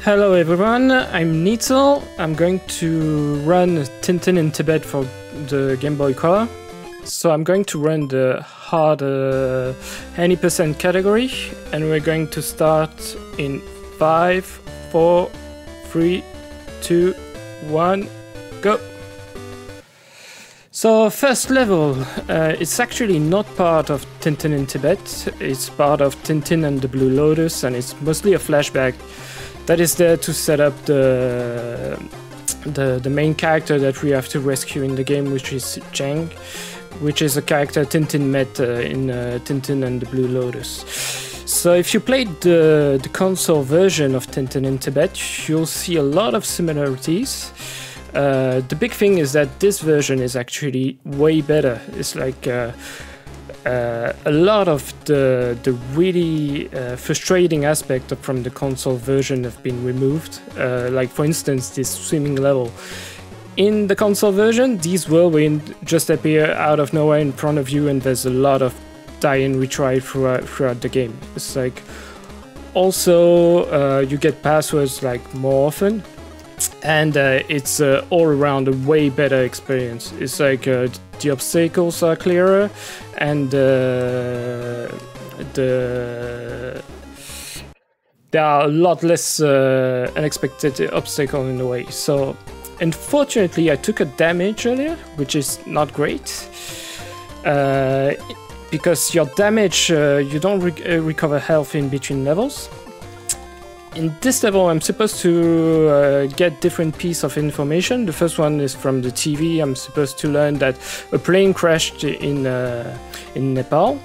Hello everyone, I'm Neetsel. I'm going to run Tintin in Tibet for the Game Boy Color. So I'm going to run the hard 90% category, and we're going to start in 5, 4, 3, 2, 1, go! So first level, it's actually not part of Tintin in Tibet, it's part of Tintin and the Blue Lotus, and it's mostly a flashback that is there to set up the main character that we have to rescue in the game, which is Cheng, which is a character Tintin met in Tintin and the Blue Lotus. So if you played the console version of Tintin in Tibet, you'll see a lot of similarities. The big thing is that this version is actually way better. It's like a lot of the really frustrating aspect from the console version have been removed. Like for instance, this swimming level. In the console version, these whirlwind just appear out of nowhere in front of you, and there's a lot of die and retry throughout the game. It's like also you get passwords like more often. And it's all around a way better experience. It's like the obstacles are clearer, and there are a lot less unexpected obstacles in the way. So unfortunately I took a damage earlier, which is not great. Because your damage, you don't recover health in between levels. In this level, I'm supposed to get different pieces of information. The first one is from the TV. I'm supposed to learn that a plane crashed in Nepal.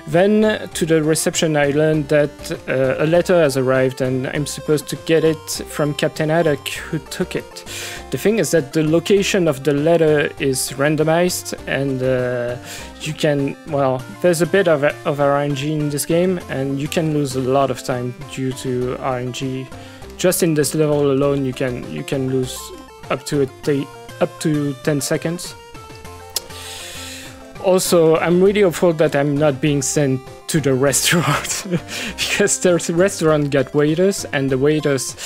Then to the reception, I learned that a letter has arrived, and I'm supposed to get it from Captain Haddock, who took it. The thing is that the location of the letter is randomized, and you can, well, there's a bit of RNG in this game, and you can lose a lot of time due to RNG. Just in this level alone, you can lose up to 10 seconds. Also, I'm really hopeful that I'm not being sent to the restaurant, because the restaurant got waiters, and the waiters,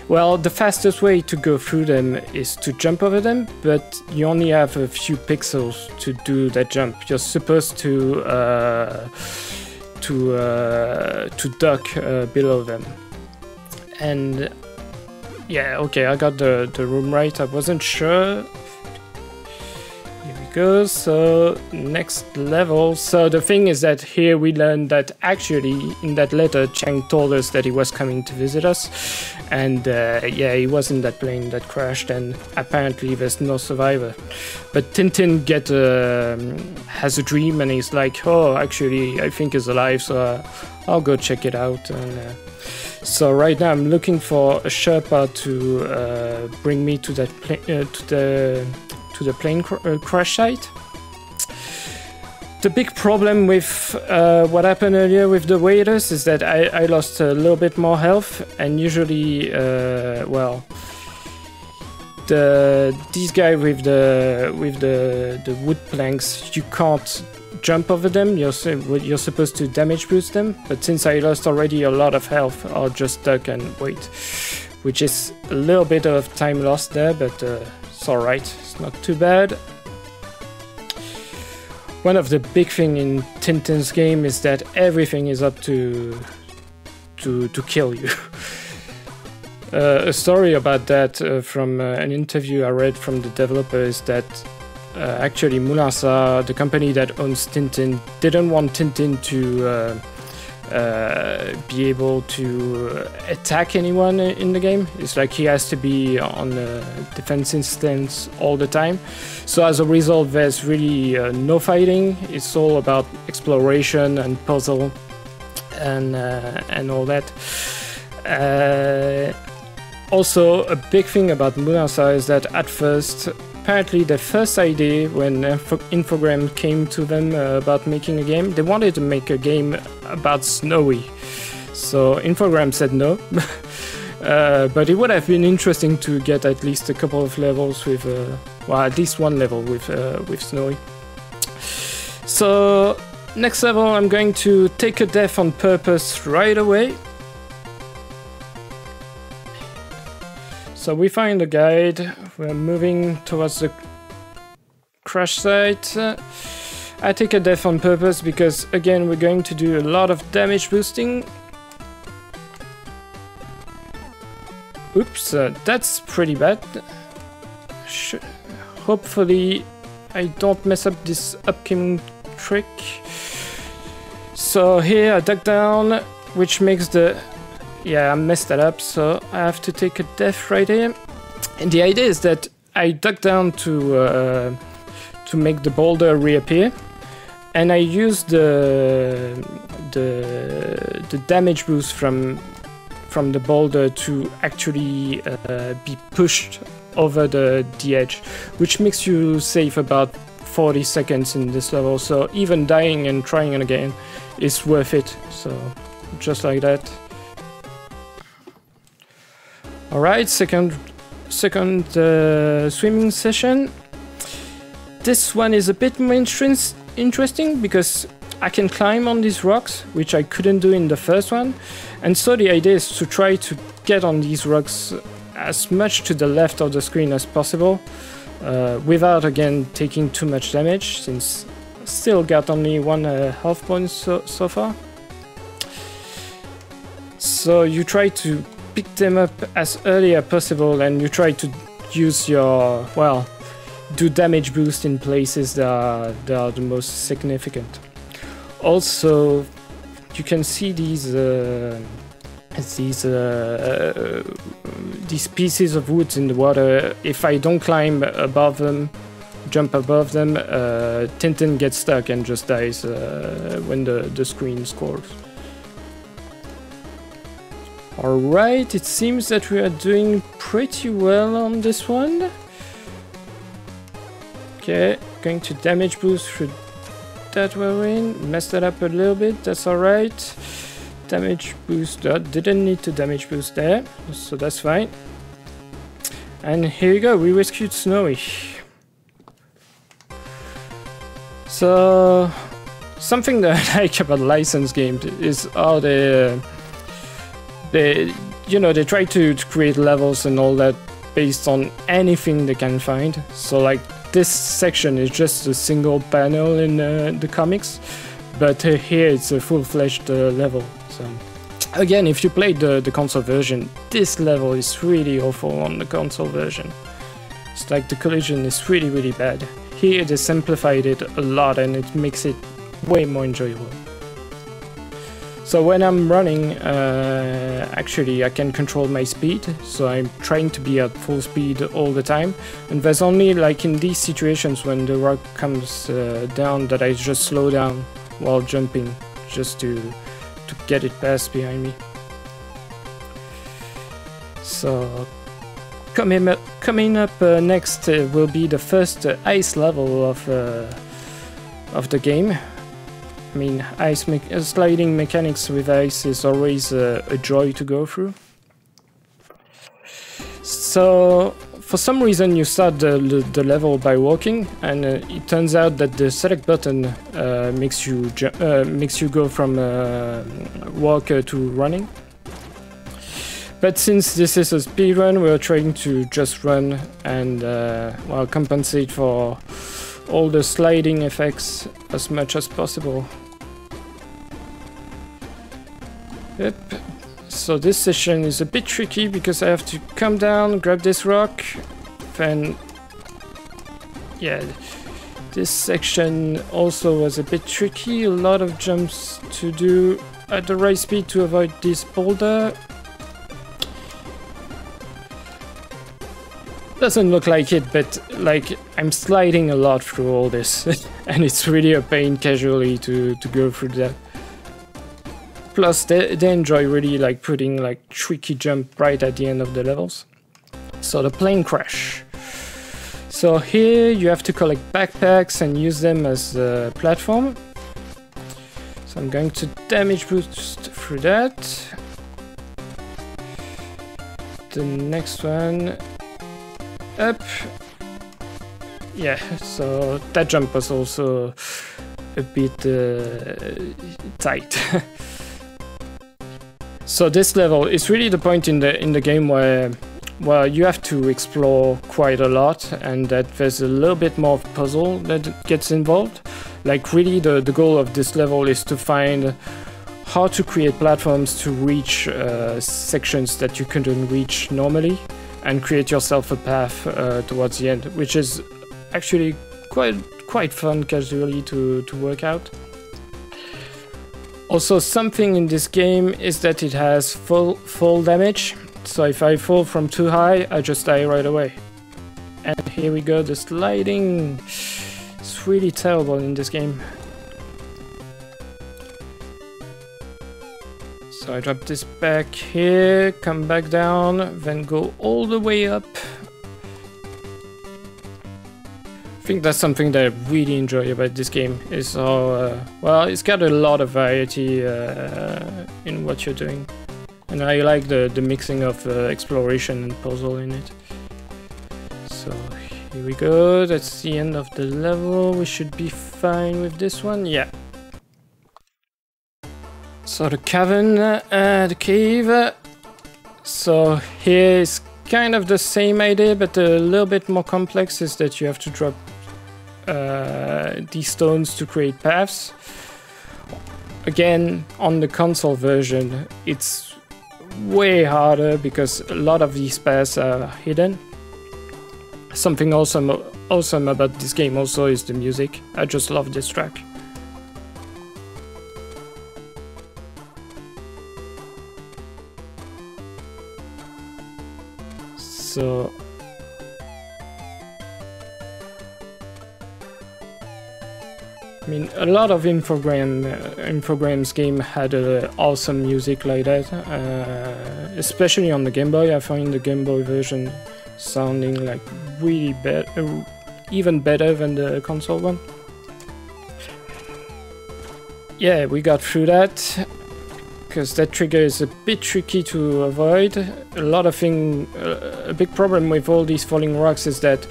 well, the fastest way to go through them is to jump over them, but you only have a few pixels to do that jump. You're supposed to duck below them. And yeah, okay, I got the room right. I wasn't sure. Go. So next level. So the thing is that here we learned that actually in that letter Cheng told us that he was coming to visit us, and yeah, he was in that plane that crashed, and apparently there's no survivor. But Tintin has a dream, and he's like, oh, actually I think he's alive, so I'll go check it out. And so right now I'm looking for a Sherpa to bring me to that to the plane crash site. The big problem with what happened earlier with the waiters is that I lost a little bit more health, and usually, well, these guys with the wood planks, you can't jump over them. You're supposed to damage boost them, but since I lost already a lot of health, I'll just duck and wait, which is a little bit of time lost there, but it's alright, it's not too bad. One of the big things in Tintin's game is that everything is up to kill you. A story about that from an interview I read from the developer is that actually Moulin-Sarr, the company that owns Tintin, didn't want Tintin to be able to attack anyone in the game. It's like he has to be on a defensive stance all the time. So as a result, there's really no fighting. It's all about exploration and puzzle and all that. Also, a big thing about Moulin-Sarr is that at first, apparently the first idea when Infogram came to them about making a game, they wanted to make a game about Snowy. So Infogram said no. But it would have been interesting to get at least a couple of levels with, well, at least one level with Snowy. So next level, I'm going to take a death on purpose right away. So we find a guide. We're moving towards the crash site. I take a death on purpose because, again, we're going to do a lot of damage boosting. Oops, that's pretty bad. Hopefully I don't mess up this upcoming trick. So here I duck down, which makes the... Yeah, I messed that up, so I have to take a death right here. And the idea is that I duck down to make the boulder reappear, and I use the damage boost from the boulder to actually be pushed over the edge, which makes you save about 40 seconds in this level. So even dying and trying it again is worth it. So just like that. All right, second swimming session. This one is a bit more interesting because I can climb on these rocks, which I couldn't do in the first one. And so the idea is to try to get on these rocks as much to the left of the screen as possible, without again taking too much damage, since still got only 1 health point so far. So you try to pick them up as early as possible, and you try to use your, well, do damage boost in places that are the most significant. Also, you can see these pieces of wood in the water. If I don't climb above them, jump above them, Tintin gets stuck and just dies when the screen scrolls. Alright, it seems that we are doing pretty well on this one. Okay, going to damage boost through that we're in. Messed that up a little bit, that's alright. Damage boost, didn't need to damage boost there, so that's fine. And here you go, we rescued Snowy. So, something that I like about licensed games is how they try to create levels and all that based on anything they can find. So like this section is just a single panel in the comics, but here it's a full-fledged level. So again, if you played the console version, this level is really awful on the console version. It's like the collision is really bad. Here they simplified it a lot and it makes it way more enjoyable. So when I'm running, actually I can control my speed, so I'm trying to be at full speed all the time. And there's only like in these situations when the rock comes down that I just slow down while jumping, just to get it past behind me. So coming up next will be the first ice level of the game. I mean, sliding mechanics with ice is always a joy to go through. So, for some reason you start the level by walking, and it turns out that the select button makes you go from walk to running. But since this is a speedrun, we're trying to just run and well, compensate for all the sliding effects as much as possible. Yep, so this session is a bit tricky because I have to come down, grab this rock, then yeah, this section also was a bit tricky, a lot of jumps to do at the right speed to avoid this boulder. Doesn't look like it, but like I'm sliding a lot through all this and it's really a pain casually to go through that. Plus, they enjoy really like putting like tricky jump right at the end of the levels. So the plane crash. So here you have to collect backpacks and use them as a platform. So I'm going to damage boost through that. The next one up. Yeah, so that jump was also a bit tight. So this level is really the point in the game where well, you have to explore quite a lot, and that there's a little bit more of puzzle that gets involved. Like really the goal of this level is to find how to create platforms to reach sections that you couldn't reach normally, and create yourself a path towards the end, which is actually quite fun casually to work out. Also, something in this game is that it has fall damage, so if I fall from too high, I just die right away. And here we go, the sliding. It's really terrible in this game. So I drop this back here, come back down, then go all the way up. I think that's something that I really enjoy about this game, is how, well, it's got a lot of variety in what you're doing. And I like the mixing of exploration and puzzle in it. So here we go, that's the end of the level, we should be fine with this one, yeah. So the cavern, the cave, so here is kind of the same idea, but a little bit more complex, is that you have to drop these stones to create paths. Again, on the console version, it's way harder because a lot of these paths are hidden. Something awesome about this game also is the music. I just love this track. So I mean, a lot of Infogrames game had awesome music like that, especially on the Game Boy. I find the Game Boy version sounding like really even better than the console one. Yeah, we got through that, because that trigger is a bit tricky to avoid. A big problem with all these falling rocks is that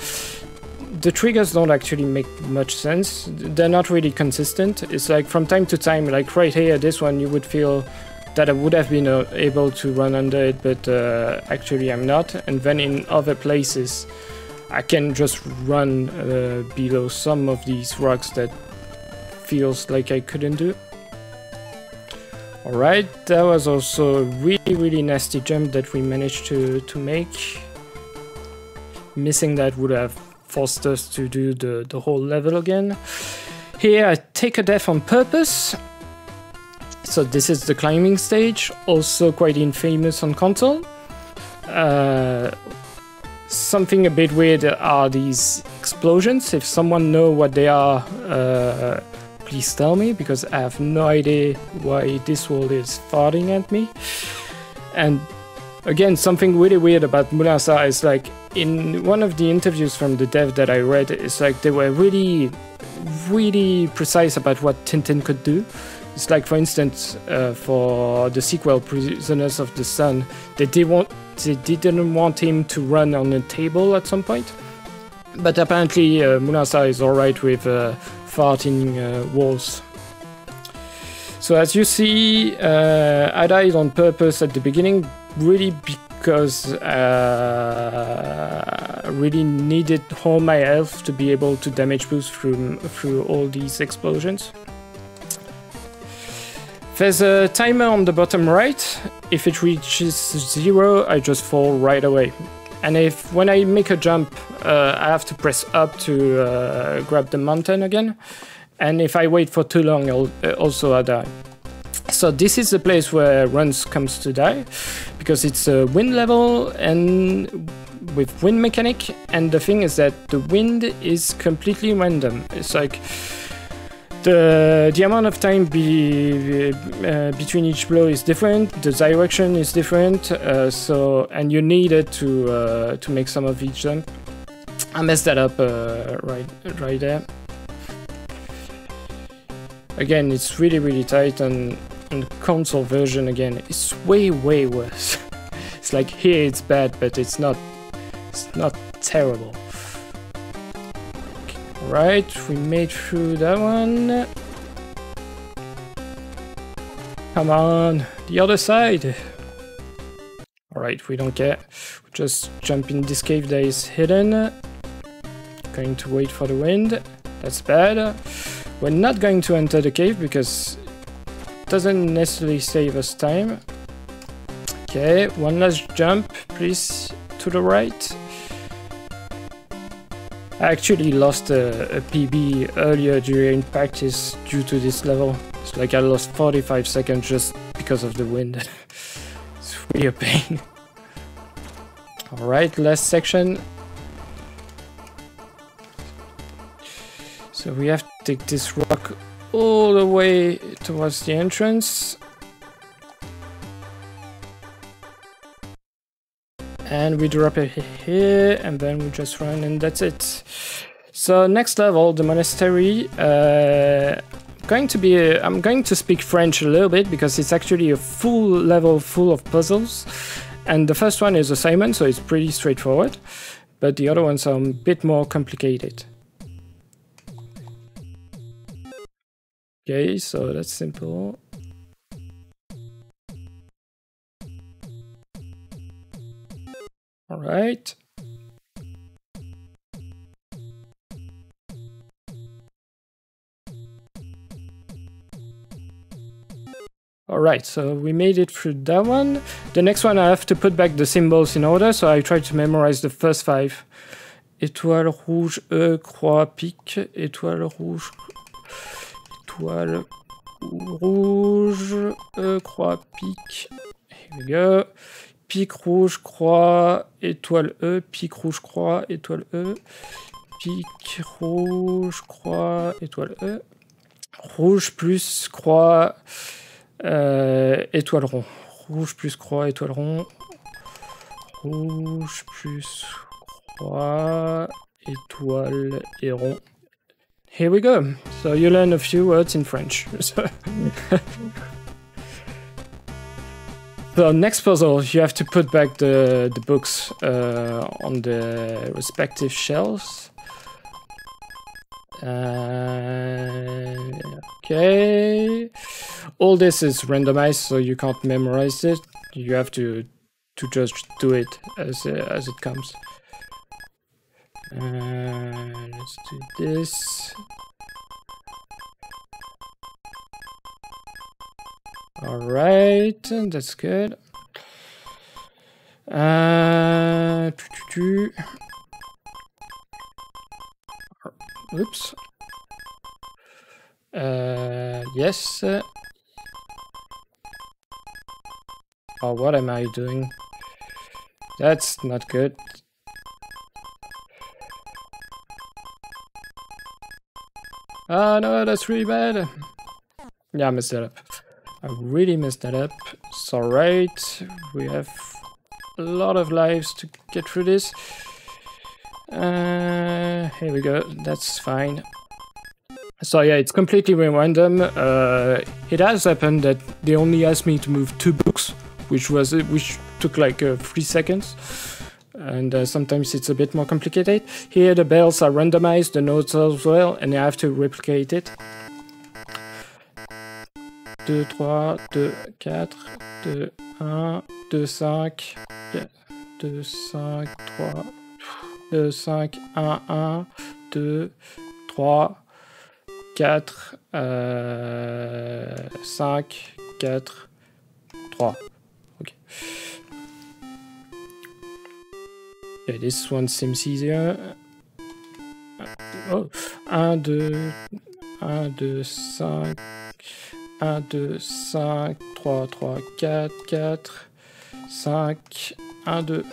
the triggers don't actually make much sense. They're not really consistent. It's like from time to time, like right here, this one, you would feel that I would have been able to run under it, but actually I'm not. And then in other places, I can just run below some of these rocks that feels like I couldn't do. Alright, that was also a really nasty jump that we managed to make. Missing that would have forced us to do the whole level again. Here I take a death on purpose. So this is the climbing stage, also quite infamous on console. Something a bit weird are these explosions. If someone knows what they are, please tell me, because I have no idea why this wall is farting at me. And again, something really weird about Mulasa is like, in one of the interviews from the dev that I read, it's like they were really precise about what Tintin could do. It's like, for instance, for the sequel, Prisoners of the Sun, they didn't want him to run on a table at some point. But apparently Mulasa is alright with farting walls. So as you see, I died on purpose at the beginning, really because I really needed all my health to be able to damage boost through all these explosions. There's a timer on the bottom right. If it reaches 0, I just fall right away. And when I make a jump, I have to press up to grab the mountain again. And if I wait for too long, I'll die. So this is the place where runs comes to die, because it's a wind level and with wind mechanic, and the thing is that the wind is completely random. It's like the amount of time between each blow is different, the direction is different, and you need it to make some of each jump. I messed that up right there. Again, it's really tight, and the console version again is way worse. It's like here it's bad, but it's not terrible. Right, we made through that one. Come on, the other side. Alright, we don't care. We just jump in this cave that is hidden. Going to wait for the wind. That's bad. We're not going to enter the cave because it doesn't necessarily save us time. Okay, one last jump, please, to the right. I actually lost a PB earlier during practice due to this level. It's like I lost 45 seconds just because of the wind. It's really a pain. Alright, last section. So we have to take this rock all the way towards the entrance. And we drop it here, and then we just run, and that's it. So next level, the monastery. I'm going to speak French a little bit because it's actually a full level full of puzzles. And the first one is assignment, so it's pretty straightforward. But the other ones are a bit more complicated. Okay, so that's simple. All right. All right, so we made it through that one. The next one I have to put back the symbols in order, so I tried to memorize the first 5. Étoile rouge, E, croix, pique. Étoile rouge, étoile rouge, E, croix, pique. Here we go. Pique rouge, croix, étoile E, pique rouge, croix, étoile E, pique rouge, croix, étoile E, rouge plus croix, étoile rond, rouge plus croix, étoile rond, rouge plus croix, étoile et rond. Here we go. So you learn a few words in French. So next puzzle, you have to put back the books on the respective shelves. Okay. All this is randomized, so you can't memorize it. You have to just do it as it comes. Let's do this. Alright, that's good. Oops. Yes. Oh, what am I doing? That's not good. Oh no, that's really bad. Yeah, I messed that up. I really messed that up. It's alright. We have a lot of lives to get through this. Here we go. That's fine. So yeah, it's completely random. It has happened that they only asked me to move 2 books, which took like 3 seconds. And sometimes it's a bit more complicated. Here the bells are randomized, the notes as well, and I have to replicate it. 2, 3, 2, 4, 2, 1, 2, 5, 2, 5, 3, 2, 5, 1, 1, 2, 3, 4, 5, 4, 3. Okay. Yeah, this one seems easier. Oh, 1, 2, 1, 2, 5, 1, 2, 5, 3, 3, 4, 4, 5, 1, 2.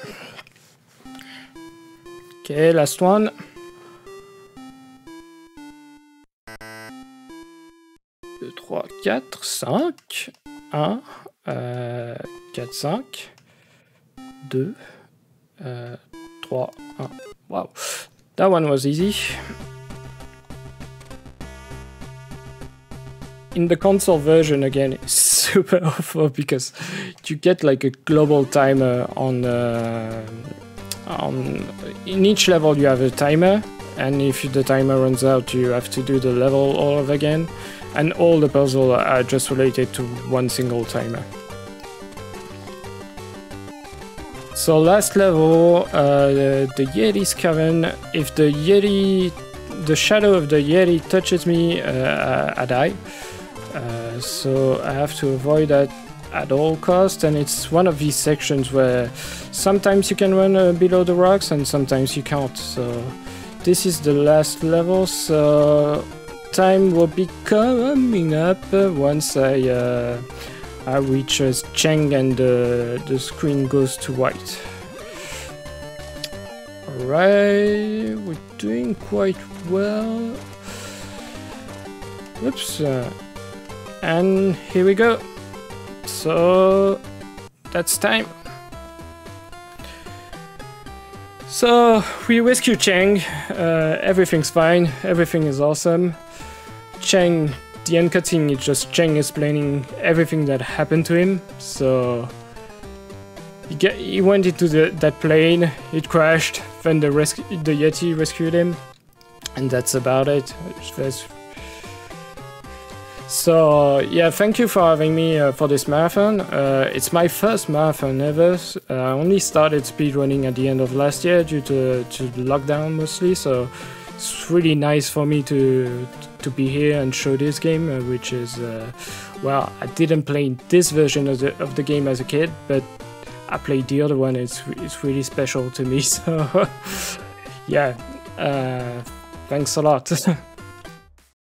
Okay, last one. 2, 3, 4, 5, 1, 4, 5, 2, 3, 1. Wow, that one was easy. In the console version, again, it's super awful because you get like a global timer on in each level you have a timer, and if the timer runs out, you have to do the level all over again, and all the puzzles are just related to one single timer. So last level, the Yeti's cavern. If the shadow of the Yeti touches me, I die. So I have to avoid that at all costs, and it's one of these sections where sometimes you can run below the rocks and sometimes you can't. So this is the last level, so time will be coming up once I reach Cheng and the screen goes to white. Alright, we're doing quite well. Oops. And here we go. So that's time. So we rescue Cheng. Everything's fine. Everything is awesome. Cheng, the end cutscene is just Cheng explaining everything that happened to him. So he went into that plane. It crashed. Then the Yeti rescued him, and that's about it. So yeah, thank you for having me for this marathon. It's my first marathon ever. I only started speedrunning at the end of last year due to the lockdown mostly, so it's really nice for me to be here and show this game, which is, well, I didn't play this version of the game as a kid, but I played the other one. It's really special to me, so yeah, thanks a lot.